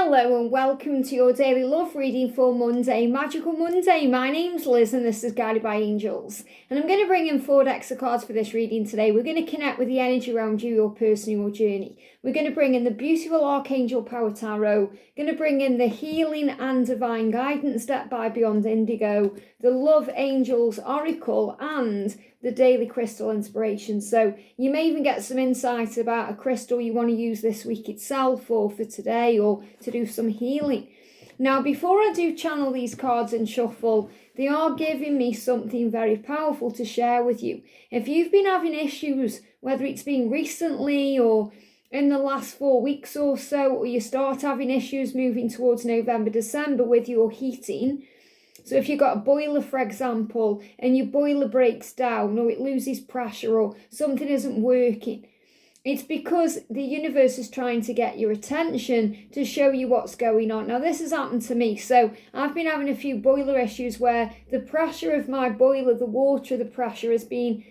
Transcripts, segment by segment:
Hello and welcome to your daily love reading for Monday, Magical Monday. My name's Liz and this is Guided by Angels. And I'm going to bring in 4 decks of cards for this reading today. We're going to connect with the energy around you, your personal journey. We're going to bring in the beautiful Archangel Power Tarot. Going to bring in the Healing and Divine Guidance deck by Beyond Indigo, the Love Angels Oracle, and the Daily Crystal Inspiration. So you may even get some insight about a crystal you want to use this week itself or for today or to do some healing. Now, before I do channel these cards and shuffle, they are giving me something very powerful to share with you. If you've been having issues, whether it's been recently or in the last 4 weeks or so, or you start having issues moving towards November, December with your heating. So if you've got a boiler, for example, and your boiler breaks down or it loses pressure or something isn't working, it's because the universe is trying to get your attention to show you what's going on. Now, this has happened to me. So I've been having a few boiler issues where the pressure of my boiler, the water, the pressure has been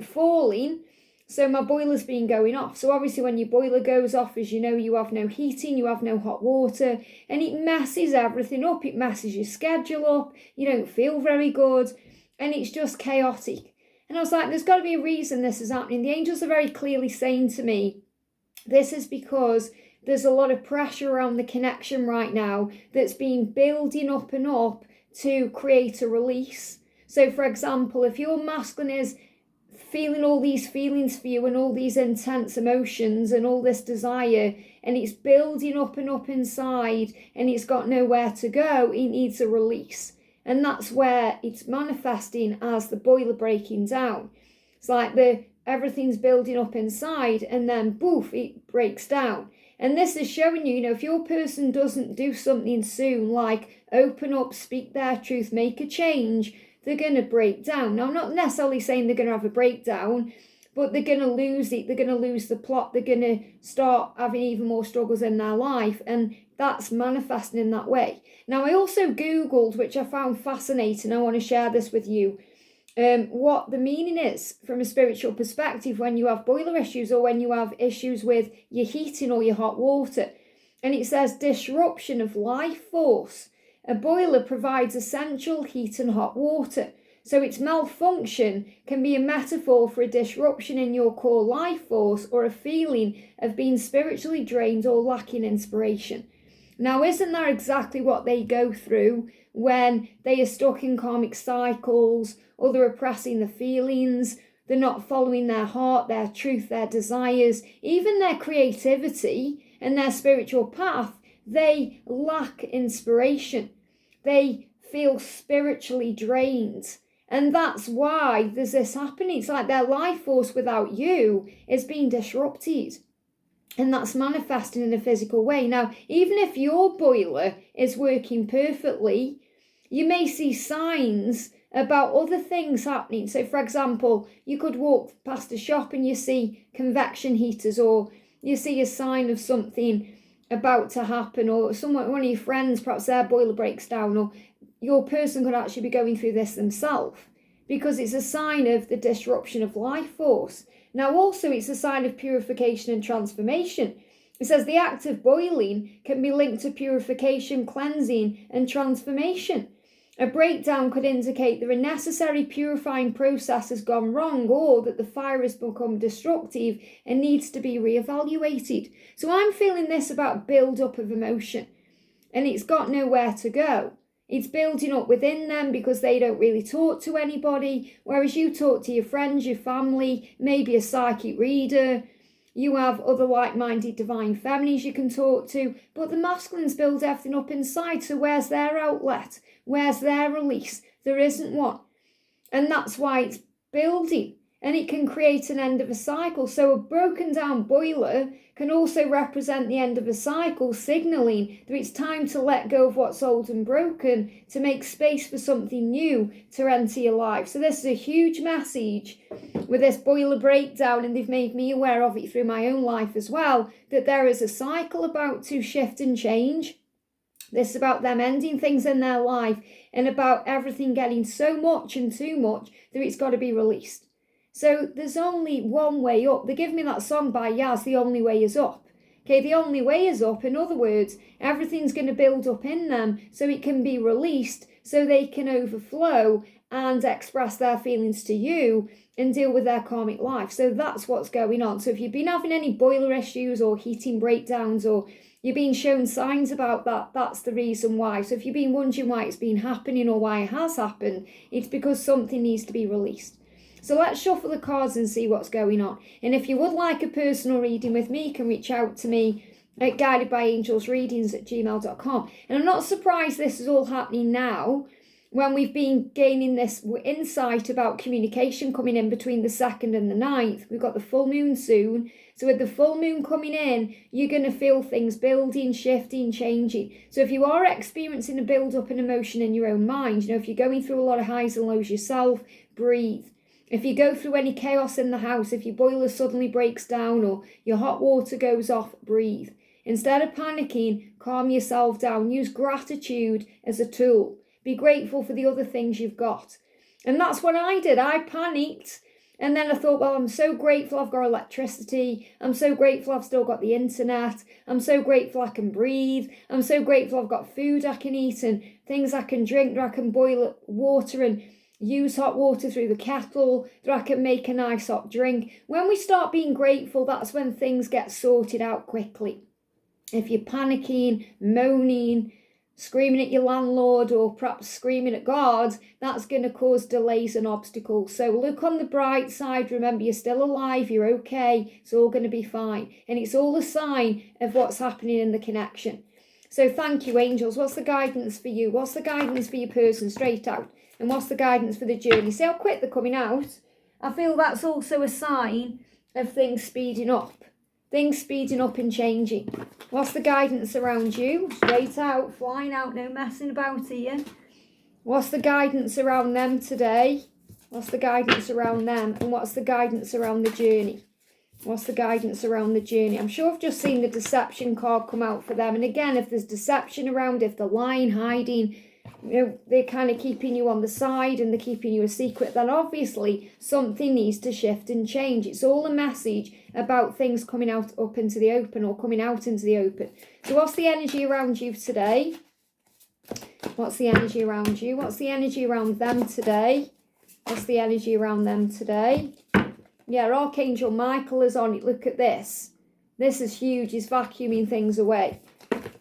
falling. So my boiler's been going off. So obviously when your boiler goes off, as you know, you have no heating, you have no hot water, and it messes everything up. It messes your schedule up. You don't feel very good, and it's just chaotic. And I was like, there's got to be a reason this is happening. The angels are very clearly saying to me, this is because there's a lot of pressure around the connection right now that's been building up and up to create a release. So for example, if your masculine is feeling all these feelings for you and all these intense emotions and all this desire, and it's building up and up inside and it's got nowhere to go, it needs a release. And that's where it's manifesting as the boiler breaking down. It's like everything's building up inside and then poof, it breaks down. And this is showing you, if your person doesn't do something soon, like open up, speak their truth, make a change, they're going to break down. Now, I'm not necessarily saying they're going to have a breakdown, but they're going to lose it. They're going to lose the plot. They're going to start having even more struggles in their life. And that's manifesting in that way. Now, I also Googled, which I found fascinating. I want to share this with you. What the meaning is from a spiritual perspective when you have boiler issues or when you have issues with your heating or your hot water. And it says disruption of life force. A boiler provides essential heat and hot water. So its malfunction can be a metaphor for a disruption in your core life force or a feeling of being spiritually drained or lacking inspiration. Now, isn't that exactly what they go through when they are stuck in karmic cycles or they're repressing the feelings, they're not following their heart, their truth, their desires, even their creativity and their spiritual path? They lack inspiration. They feel spiritually drained. And that's why there's this happening. It's like their life force without you is being disrupted. And that's manifesting in a physical way. Now, even if your boiler is working perfectly, you may see signs about other things happening. So, for example, you could walk past a shop and you see convection heaters, or you see a sign of something about to happen, or one of your friends, perhaps their boiler breaks down, or your person could actually be going through this themselves, because it's a sign of the disruption of life force. Now, also, it's a sign of purification and transformation. It says the act of boiling can be linked to purification, cleansing, and transformation. A breakdown could indicate that a necessary purifying process has gone wrong, or that the fire has become destructive and needs to be reevaluated. So I'm feeling this about build-up of emotion, and it's got nowhere to go. It's building up within them because they don't really talk to anybody, whereas you talk to your friends, your family, maybe a psychic reader. You have other like-minded divine feminines you can talk to, but the masculines build everything up inside, so where's their outlet? Where's their release? There isn't one. And that's why it's building, and it can create an end of a cycle. So a broken down boiler can also represent the end of a cycle, signalling that it's time to let go of what's old and broken to make space for something new to enter your life. So this is a huge message with this boiler breakdown, and they've made me aware of it through my own life as well, that there is a cycle about to shift and change. This is about them ending things in their life and about everything getting so much and too much that it's got to be released. So there's only one way up. They give me that song by Yaz, The Only Way Is Up. Okay, the only way is up. In other words, everything's going to build up in them so it can be released, so they can overflow and express their feelings to you and deal with their karmic life. So that's what's going on. So if you've been having any boiler issues or heating breakdowns, or you've been shown signs about that, that's the reason why. So if you've been wondering why it's been happening or why it has happened, it's because something needs to be released. So let's shuffle the cards and see what's going on. And if you would like a personal reading with me, you can reach out to me at guidedbyangelsreadings@gmail.com. And I'm not surprised this is all happening now, when we've been gaining this insight about communication coming in between the 2nd and the 9th. We've got the full moon soon. So with the full moon coming in, you're going to feel things building, shifting, changing. So if you are experiencing a build-up in emotion in your own mind, if you're going through a lot of highs and lows yourself, breathe. If you go through any chaos in the house, if your boiler suddenly breaks down or your hot water goes off, breathe. Instead of panicking, calm yourself down. Use gratitude as a tool. Be grateful for the other things you've got. And that's what I did. I panicked. And then I thought, well, I'm so grateful I've got electricity. I'm so grateful I've still got the internet. I'm so grateful I can breathe. I'm so grateful I've got food I can eat and things I can drink, that I can boil water and use hot water through the kettle, that I can make a nice hot drink. When we start being grateful, that's when things get sorted out quickly. If you're panicking, moaning, screaming at your landlord, or perhaps screaming at God, that's going to cause delays and obstacles. So look on the bright side. Remember, you're still alive, you're okay, it's all going to be fine. And it's all a sign of what's happening in the connection. So thank you, angels. What's the guidance for you? What's the guidance for your person, straight out? And what's the guidance for the journey? See how quick they're coming out? I feel that's also a sign of things speeding up. Things speeding up and changing. What's the guidance around you? Straight out, flying out, no messing about here. What's the guidance around them today? What's the guidance around them? And what's the guidance around the journey? What's the guidance around the journey? I'm sure I've just seen the deception card come out for them. And again, if there's deception around, if they're lying, hiding, they're kind of keeping you on the side and they're keeping you a secret, then obviously something needs to shift and change. It's all a message about things coming out up into the open, or coming out into the open. So what's the energy around you today? What's the energy around you? What's the energy around them today? What's the energy around them today? Yeah, Archangel Michael is on it. Look at this. This is huge. He's vacuuming things away.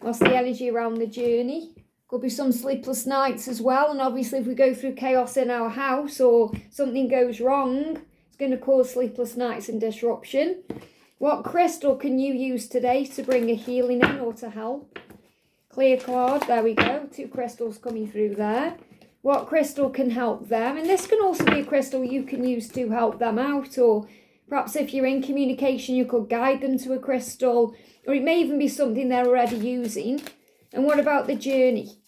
What's the energy around the journey? Could be some sleepless nights as well. And obviously if we go through chaos in our house or something goes wrong, it's going to cause sleepless nights and disruption. What crystal can you use today to bring a healing in or to help? Clear card. There we go. 2 crystals coming through there. What crystal can help them? And this can also be a crystal you can use to help them out. Or perhaps if you're in communication, you could guide them to a crystal. Or it may even be something they're already using. And what about the journey?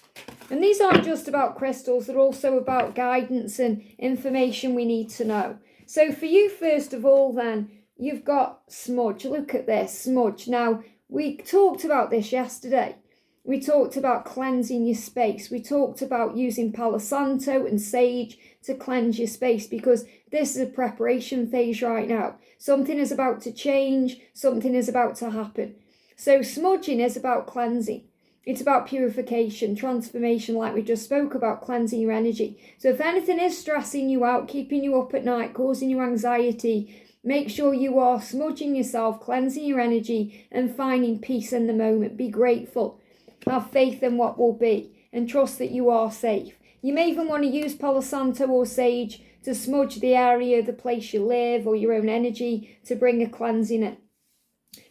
And these aren't just about crystals, they're also about guidance and information we need to know. So for you, first of all, then, you've got smudge. Look at this, smudge. Now, we talked about this yesterday. We talked about cleansing your space. We talked about using Palo Santo and sage to cleanse your space, because this is a preparation phase right now. Something is about to change. Something is about to happen. So smudging is about cleansing. It's about purification, transformation, like we just spoke about, cleansing your energy. So if anything is stressing you out, keeping you up at night, causing you anxiety, make sure you are smudging yourself, cleansing your energy and finding peace in the moment. Be grateful. Have faith in what will be and trust that you are safe. You may even want to use Palo Santo or sage to smudge the area, the place you live, or your own energy to bring a cleansing in.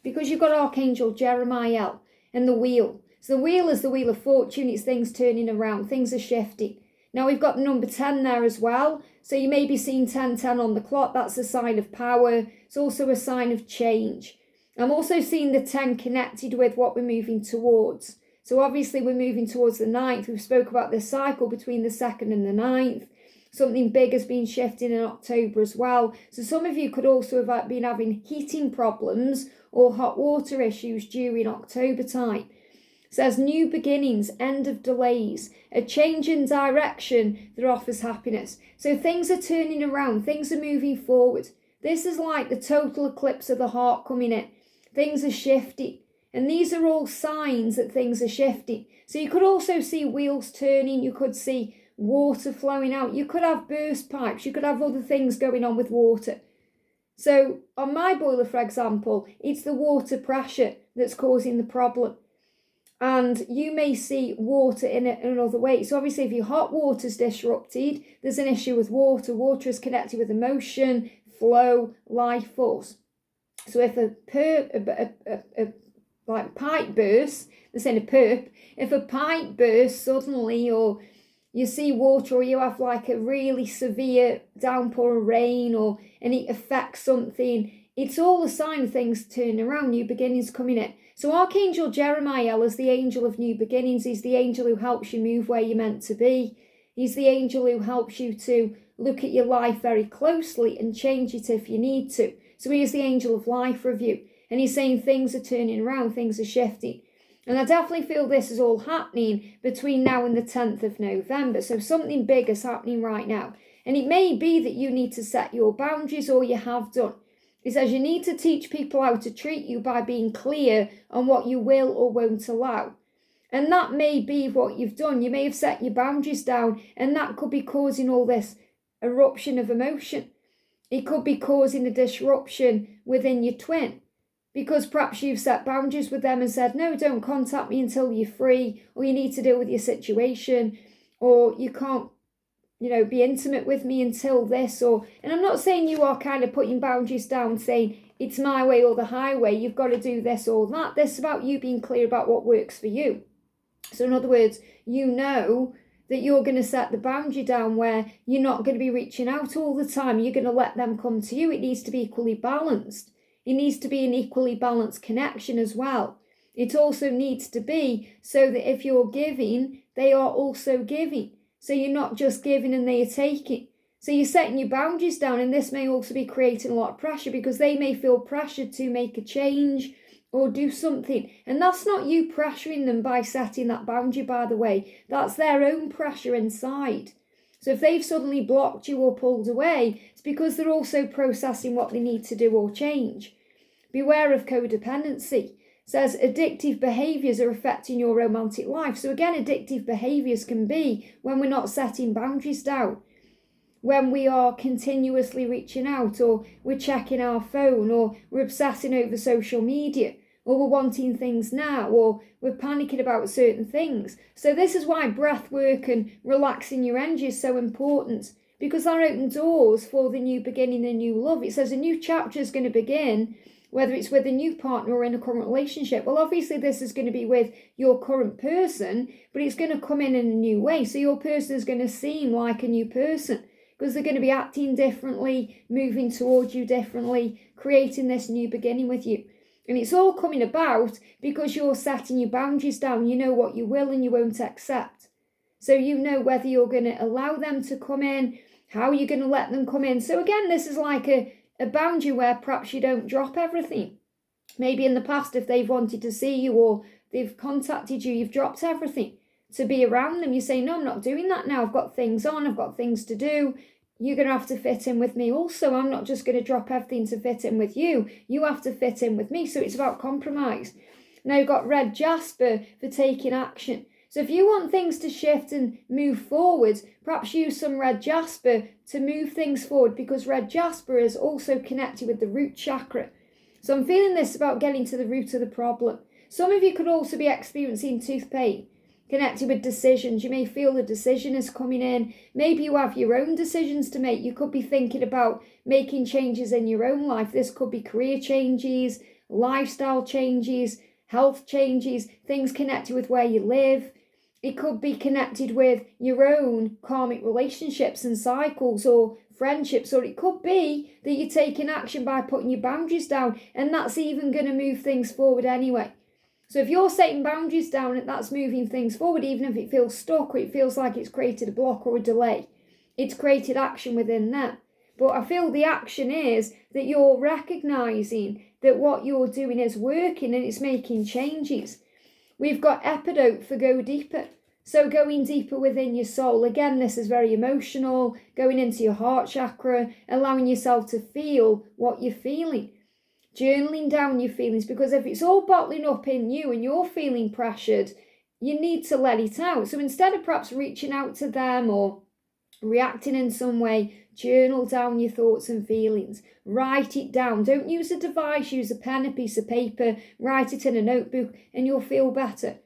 Because you've got Archangel Jeremiah and the wheel. So the wheel is the wheel of fortune. It's things turning around. Things are shifting. Now we've got the number 10 there as well. So you may be seeing 1010 on the clock. That's a sign of power. It's also a sign of change. I'm also seeing the 10 connected with what we're moving towards. So obviously we're moving towards the 9th. We've spoke about this cycle between the 2nd and the 9th. Something big has been shifting in October as well. So some of you could also have been having heating problems or hot water issues during October time. It says new beginnings, end of delays, a change in direction that offers happiness. So things are turning around, things are moving forward. This is like the total eclipse of the heart coming in. Things are shifting. And these are all signs that things are shifting. So you could also see wheels turning, you could see water flowing out, you could have burst pipes, you could have other things going on with water. So on my boiler, for example, it's the water pressure that's causing the problem. And you may see water in another way. So obviously if your hot water's disrupted, there's an issue with water. Water is connected with emotion, flow, life force. So if a pipe bursts, they're saying a perp, if a pipe bursts suddenly, or you see water, or you have like a really severe downpour of rain, and it affects something, it's all a sign of things turning around, new beginnings coming in. So Archangel Jeremiah is the angel of new beginnings. He's the angel who helps you move where you're meant to be. He's the angel who helps you to look at your life very closely and change it if you need to. So he is the angel of life review. And he's saying things are turning around, things are shifting. And I definitely feel this is all happening between now and the 10th of November. So something big is happening right now. And it may be that you need to set your boundaries, or you have done. It says you need to teach people how to treat you by being clear on what you will or won't allow. And that may be what you've done. You may have set your boundaries down, and that could be causing all this eruption of emotion. It could be causing a disruption within your twin, because perhaps you've set boundaries with them and said, no, don't contact me until you're free, or you need to deal with your situation, or you can't be intimate with me until this, and I'm not saying you are kind of putting boundaries down, saying it's my way or the highway, you've got to do this or that. This is about you being clear about what works for you. So in other words, you know that you're going to set the boundary down where you're not going to be reaching out all the time. You're going to let them come to you. It needs to be equally balanced. It needs to be an equally balanced connection as well. It also needs to be so that if you're giving, they are also giving. So you're not just giving and they are taking. So you're setting your boundaries down, and this may also be creating a lot of pressure, because they may feel pressured to make a change or do something. And that's not you pressuring them by setting that boundary, by the way. That's their own pressure inside. So if they've suddenly blocked you or pulled away, it's because they're also processing what they need to do or change. Beware of codependency. Says addictive behaviours are affecting your romantic life. So again, addictive behaviours can be when we're not setting boundaries down, when we are continuously reaching out, or we're checking our phone, or we're obsessing over social media, or we're wanting things now, or we're panicking about certain things. So this is why breath work and relaxing your energy is so important, because that opens doors for the new beginning, the new love. It says a new chapter is going to begin, whether it's with a new partner or in a current relationship. Well, obviously this is going to be with your current person, but it's going to come in a new way. So your person is going to seem like a new person, because they're going to be acting differently, moving towards you differently, creating this new beginning with you. And it's all coming about because you're setting your boundaries down. You know what you will and you won't accept. So you know whether you're going to allow them to come in, how you're going to let them come in. So again, this is like a boundary where perhaps you don't drop everything. Maybe in the past, if they've wanted to see you or they've contacted you, you've dropped everything to be around them. You say, no, I'm not doing that now. I've got things on. I've got things to do. You're going to have to fit in with me also. I'm not just going to drop everything to fit in with you. You have to fit in with me. So it's about compromise. Now you've got red jasper for taking action. So if you want things to shift and move forward, perhaps use some red jasper to move things forward, because red jasper is also connected with the root chakra. So I'm feeling this about getting to the root of the problem. Some of you could also be experiencing tooth pain connected with decisions. You may feel the decision is coming in. Maybe you have your own decisions to make. You could be thinking about making changes in your own life. This could be career changes, lifestyle changes, health changes, things connected with where you live. It could be connected with your own karmic relationships and cycles or friendships, or it could be that you're taking action by putting your boundaries down, and that's even going to move things forward anyway. So if you're setting boundaries down, that's moving things forward, even if it feels stuck or it feels like it's created a block or a delay. It's created action within that. But I feel the action is that you're recognizing that what you're doing is working and it's making changes. We've got epidote for go deeper. So going deeper within your soul. Again, this is very emotional, going into your heart chakra, allowing yourself to feel what you're feeling. journaling down your feelings, because if it's all bottling up in you and you're feeling pressured, you need to let it out. So instead of perhaps reaching out to them or reacting in some way, journal down your thoughts and feelings. Write it down. Don't use a device, use a pen, a piece of paper, write it in a notebook, and you'll feel better.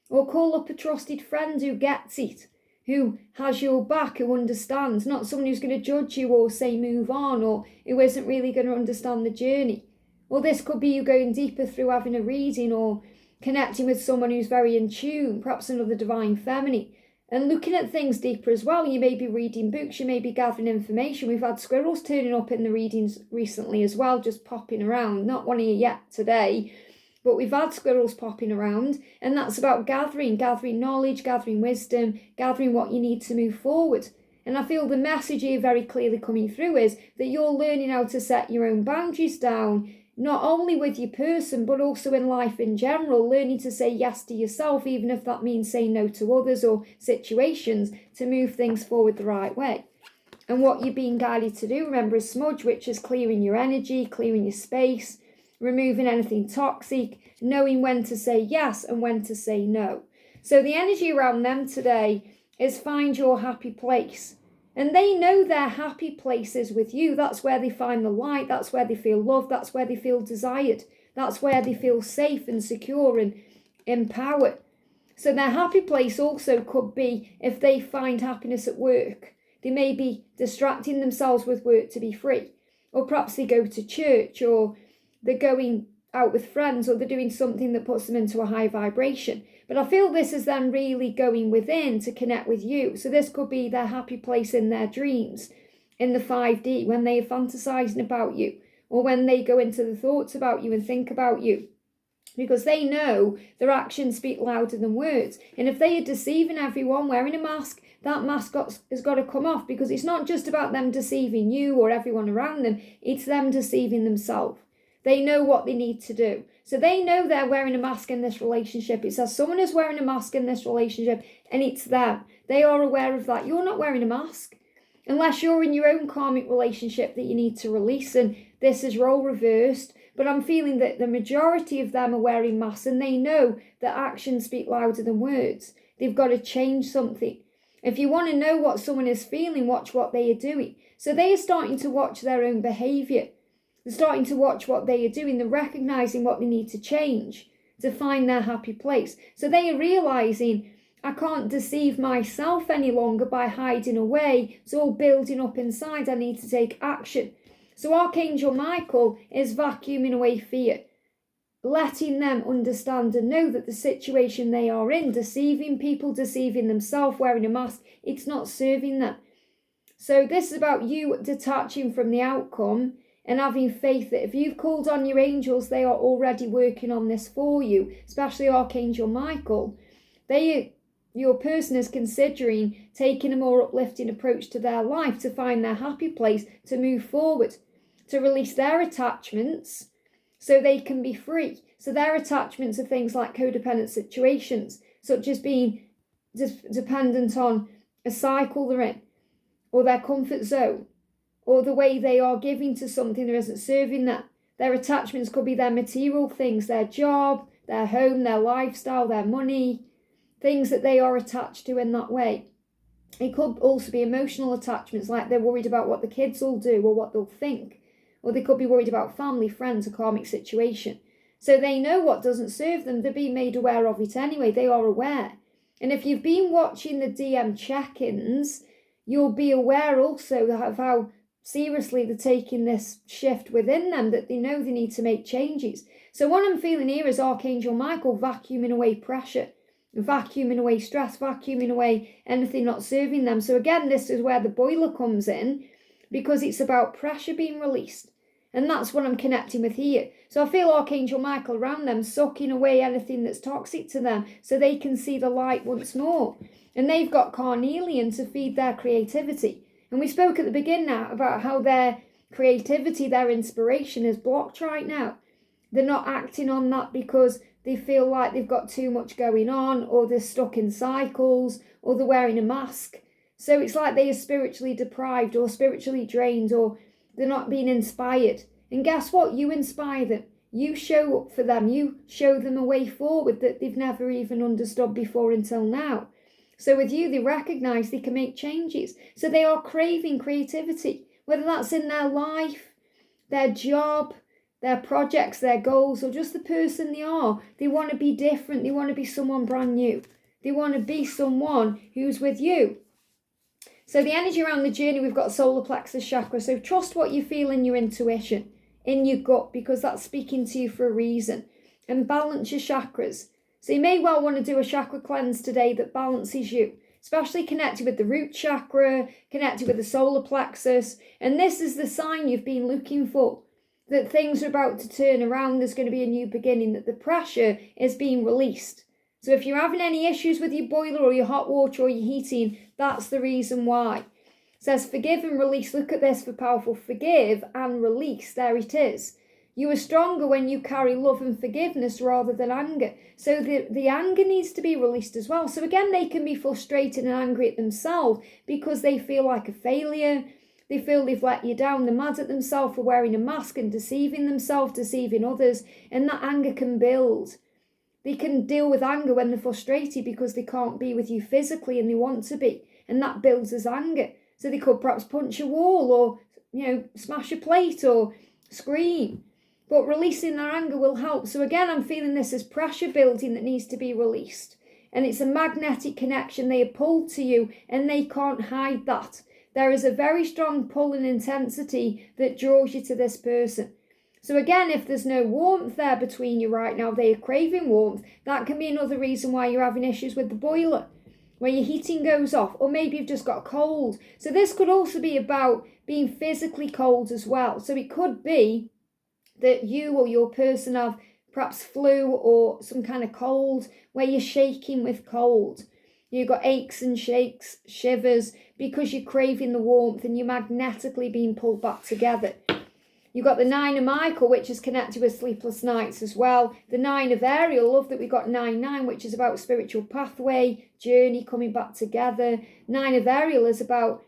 Or call up a trusted friend who gets it, who has your back, who understands, not someone who's going to judge you or say move on, or who isn't really going to understand the journey. Or this could be you going deeper through having a reading or connecting with someone who's very in tune, perhaps another divine feminine, and looking at things deeper as well. You may be reading books, you may be gathering information. We've had squirrels turning up in the readings recently as well, just popping around. Not one here yet today, but we've had squirrels popping around, and that's about gathering knowledge, gathering wisdom, gathering what you need to move forward. And I feel the message here very clearly coming through is that you're learning how to set your own boundaries down, not only with your person, but also in life in general, learning to say yes to yourself, even if that means saying no to others or situations, to move things forward the right way. And what you're being guided to do, remember, is smudge, which is clearing your energy, clearing your space, removing anything toxic, knowing when to say yes and when to say no. So the energy around them today is find your happy place. And they know their happy places with you. That's where they find the light. That's where they feel loved. That's where they feel desired. That's where they feel safe and secure and empowered. So their happy place also could be if they find happiness at work. They may be distracting themselves with work to be free. Or perhaps they go to church, or they're going out with friends, or they're doing something that puts them into a high vibration. But I feel this is them really going within to connect with you. So this could be their happy place in their dreams, in the 5D, when they are fantasizing about you, or when they go into the thoughts about you and think about you. Because they know their actions speak louder than words. And if they are deceiving everyone, wearing a mask, that mask has got to come off, because it's not just about them deceiving you or everyone around them. It's them deceiving themselves. They know what they need to do. So they know they're wearing a mask in this relationship. It says someone is wearing a mask in this relationship, and it's them. They are aware of that. You're not wearing a mask. Unless you're in your own karmic relationship that you need to release, and this is role reversed. But I'm feeling that the majority of them are wearing masks, and they know that actions speak louder than words. They've got to change something. If you want to know what someone is feeling, watch what they are doing. So they are starting to watch their own behaviour. They're starting to watch what they are doing. They're recognising what they need to change to find their happy place. So they are realising, I can't deceive myself any longer by hiding away. It's all building up inside. I need to take action. So Archangel Michael is vacuuming away fear, letting them understand and know that the situation they are in, deceiving people, deceiving themselves, wearing a mask, it's not serving them. So this is about you detaching from the outcome and having faith that if you've called on your angels, they are already working on this for you, especially Archangel Michael. Your person is considering taking a more uplifting approach to their life to find their happy place, to move forward, to release their attachments so they can be free. So their attachments are things like codependent situations, such as being dependent on a cycle they're in, or their comfort zone, or the way they are giving to something that isn't serving them. Their attachments could be their material things, their job, their home, their lifestyle, their money, things that they are attached to in that way. It could also be emotional attachments, like they're worried about what the kids will do or what they'll think. Or they could be worried about family, friends, a karmic situation. So they know what doesn't serve them. They're being made aware of it anyway. They are aware. And if you've been watching the DM check-ins, you'll be aware also of how seriously they're taking this shift within them, that they know they need to make changes. So what I'm feeling here is Archangel Michael vacuuming away pressure, vacuuming away stress, vacuuming away anything not serving them. So again, this is where the boiler comes in, because it's about pressure being released. And that's what I'm connecting with here. So I feel Archangel Michael around them, sucking away anything that's toxic to them so they can see the light once more. And they've got carnelian to feed their creativity. And we spoke at the beginning now about how their creativity, their inspiration is blocked right now. They're not acting on that because they feel like they've got too much going on, or they're stuck in cycles, or they're wearing a mask. So it's like they are spiritually deprived or spiritually drained, or they're not being inspired. And guess what? You inspire them. You show up for them. You show them a way forward that they've never even understood before until now. So with you, they recognise they can make changes. So they are craving creativity, whether that's in their life, their job, their projects, their goals, or just the person they are. They want to be different. They want to be someone brand new. They want to be someone who's with you. So the energy around the journey, we've got solar plexus chakra. So trust what you feel in your intuition, in your gut, because that's speaking to you for a reason. And balance your chakras. So you may well want to do a chakra cleanse today that balances you, especially connected with the root chakra, connected with the solar plexus. And this is the sign you've been looking for, that things are about to turn around. There's going to be a new beginning, that the pressure is being released. So if you're having any issues with your boiler or your hot water or your heating, that's the reason why. It says forgive and release. Look at this for powerful. Forgive and release. There it is. You are stronger when you carry love and forgiveness rather than anger. So the anger needs to be released as well. So again, they can be frustrated and angry at themselves because they feel like a failure. They feel they've let you down. They're mad at themselves for wearing a mask and deceiving themselves, deceiving others. And that anger can build. They can deal with anger when they're frustrated because they can't be with you physically and they want to be. And that builds as anger. So they could perhaps punch a wall or, smash a plate or scream. But releasing their anger will help. So again, I'm feeling this as pressure building that needs to be released. And it's a magnetic connection. They are pulled to you and they can't hide that. There is a very strong pull and intensity that draws you to this person. So again, if there's no warmth there between you right now, they are craving warmth, that can be another reason why you're having issues with the boiler, where your heating goes off, or maybe you've just got a cold. So this could also be about being physically cold as well. So it could be that you or your person have perhaps flu or some kind of cold where you're shaking with cold. You've got aches and shakes, shivers, because you're craving the warmth and you're magnetically being pulled back together. You've got the 9 of Michael, which is connected with sleepless nights as well. The 9 of Ariel, love that we got 9-9, which is about spiritual pathway, journey, coming back together. 9 of Ariel is about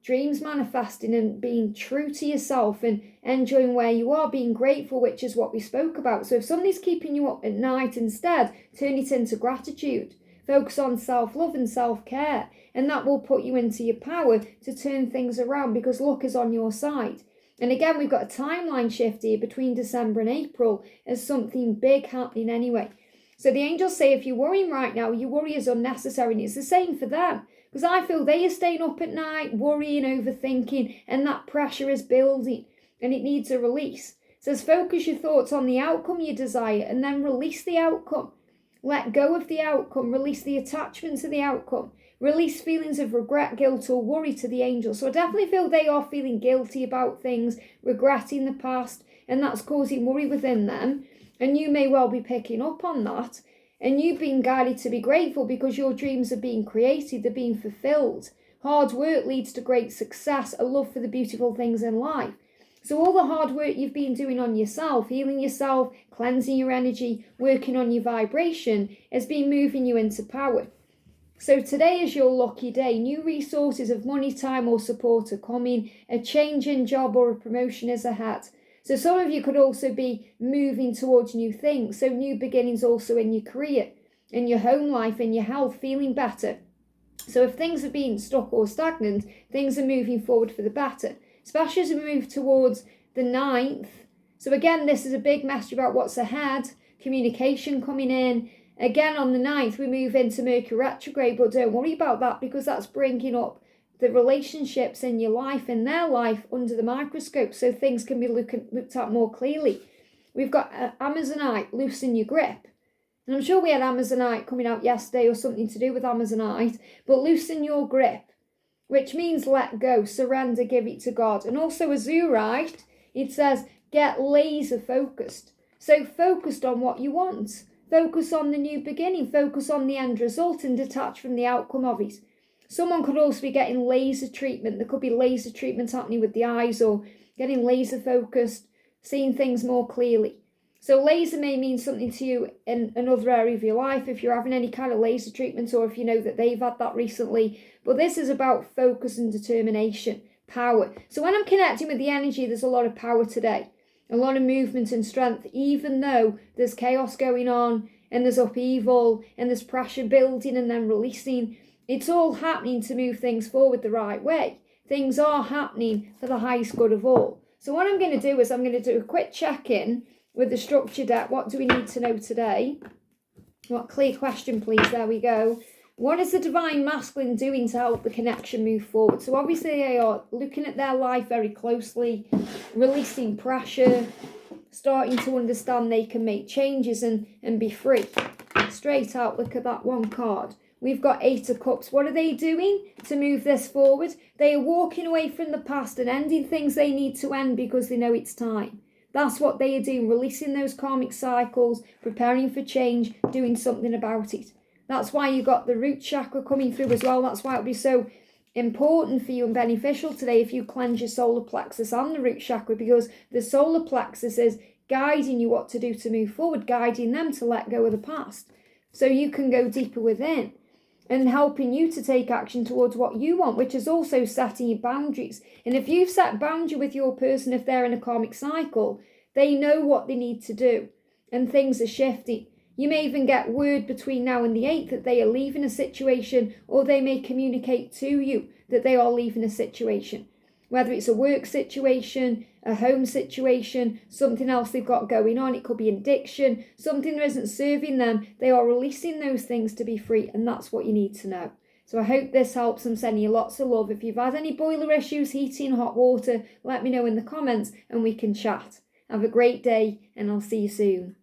dreams manifesting and being true to yourself and enjoying where you are, being grateful, which is what we spoke about. So if somebody's keeping you up at night, instead, turn it into gratitude. Focus on self-love and self-care, and that will put you into your power to turn things around because luck is on your side. And again, we've got a timeline shift here between December and April as something big happening anyway. So the angels say if you're worrying right now, your worry is unnecessary, and it's the same for them. Because I feel they are staying up at night, worrying, overthinking, and that pressure is building, and it needs a release. It says focus your thoughts on the outcome you desire, and then release the outcome. Let go of the outcome, release the attachment to the outcome. Release feelings of regret, guilt, or worry to the angels. So I definitely feel they are feeling guilty about things, regretting the past, and that's causing worry within them. And you may well be picking up on that. And you've been guided to be grateful because your dreams are being created, they're being fulfilled. Hard work leads to great success, a love for the beautiful things in life. So all the hard work you've been doing on yourself, healing yourself, cleansing your energy, working on your vibration, has been moving you into power. So today is your lucky day. New resources of money, time or support are coming. A change in job or a promotion is ahead. So some of you could also be moving towards new things. So new beginnings also in your career, in your home life, in your health, feeling better. So if things have been stuck or stagnant, things are moving forward for the better, especially as we move towards the 9th. So again, this is a big message about what's ahead, communication coming in. Again, on the 9th, we move into Mercury retrograde, but don't worry about that because that's bringing up the relationships in your life, in their life, under the microscope, so things can be looked at more clearly. We've got Amazonite, loosen your grip. And I'm sure we had Amazonite coming out yesterday or something to do with Amazonite, but loosen your grip, which means let go, surrender, give it to God. And also Azurite, it says get laser focused. So focused on what you want. Focus on the new beginning, focus on the end result and detach from the outcome of it. Someone could also be getting laser treatment. There could be laser treatment happening with the eyes or getting laser focused, seeing things more clearly. So laser may mean something to you in another area of your life if you're having any kind of laser treatment or if you know that they've had that recently. But this is about focus and determination, power. So when I'm connecting with the energy, there's a lot of power today. a lot of movement and strength, even though there's chaos going on and there's upheaval and there's pressure building and then releasing. It's all happening to move things forward the right way. Things are happening for the highest good of all. So what I'm going to do is I'm going to do a quick check-in with the structure deck. What do we need to know today? What clear question, please? There we go. What is the Divine Masculine doing to help the connection move forward? So obviously they are looking at their life very closely, releasing pressure, starting to understand they can make changes and be free. Straight out, look at that one card. We've got 8 of Cups. What are they doing to move this forward? They are walking away from the past and ending things they need to end because they know it's time. That's what they are doing, releasing those karmic cycles, preparing for change, doing something about it. That's why you got the root chakra coming through as well. That's why it would be so important for you and beneficial today if you cleanse your solar plexus and the root chakra, because the solar plexus is guiding you what to do to move forward, guiding them to let go of the past so you can go deeper within, and helping you to take action towards what you want, which is also setting your boundaries. And if you've set boundary with your person, if they're in a karmic cycle, they know what they need to do and things are shifting. You may even get word between now and the 8th that they are leaving a situation, or they may communicate to you that they are leaving a situation. Whether it's a work situation, a home situation, something else they've got going on. It could be addiction, something that isn't serving them. They are releasing those things to be free, and that's what you need to know. So I hope this helps. I'm sending you lots of love. If you've had any boiler issues, heating, hot water, let me know in the comments and we can chat. Have a great day, and I'll see you soon.